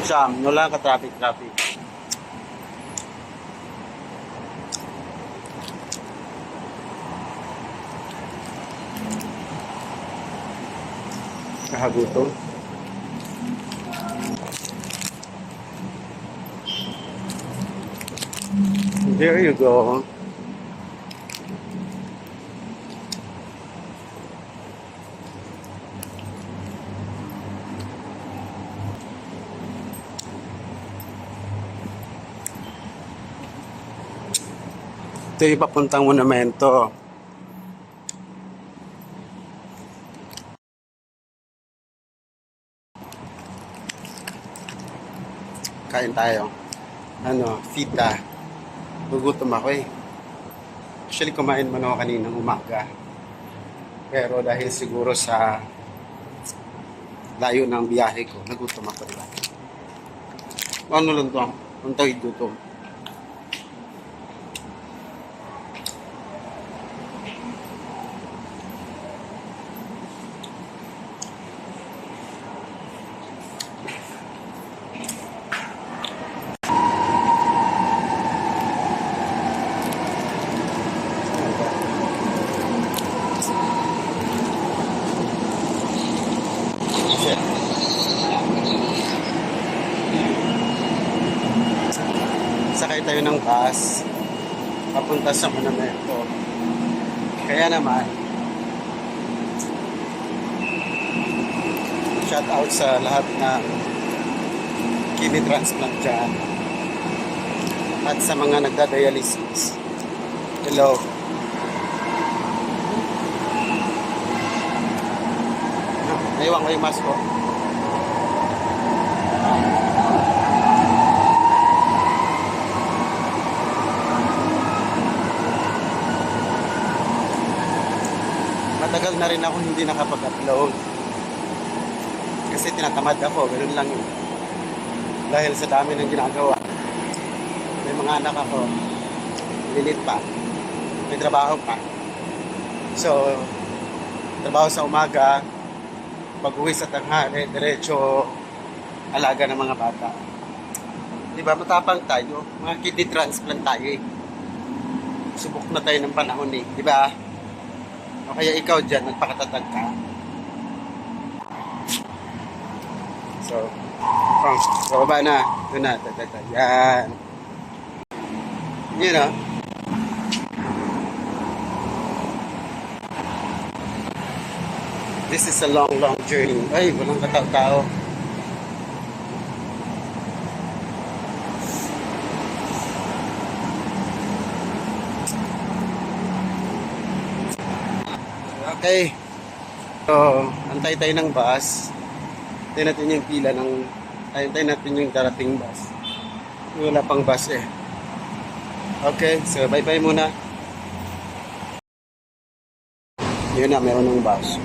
Jam, wala ka traffic. Kahagutom. There you go. Ito yung papuntang monumento. Kain tayo. Fita. Gugutom ako eh. Actually, kumain man ako kaninang umaga. Pero dahil siguro sa layo ng biyahe ko, nagutom ako diba? Ano lang to? Ang tawid gutom. Sakay tayo ng bus papunta sa monumento. Kaya naman, shout out sa lahat na kidney transplant dyan at sa mga nagdadialysis. Hello. Naiwan ko yung mask ko. Matagal na rin ako hindi nakapag-upload kasi tinatamad ako, ganoon lang yun. Dahil sa dami ng ginagawa, may mga anak ako, lilit pa, may trabaho pa. So, trabaho sa umaga, pag-uwi sa tanghali, diretso alaga ng mga bata. Diba, matapang tayo, mga kidney transplant tayo eh. Subok na tayo ng panahon eh, diba? O kaya ikaw dyan, nagpakatatag ka. So, sa baba na. Doon na. Yan. You know. This is a long journey. Ay, walang katao-tao. Okay. So, antay tayo ng bus. Antayin natin yung pila ng... Antayin natin yung darating bus. Wala pang bus eh. Okay, so bye-bye muna. Yun na, meron ng bus.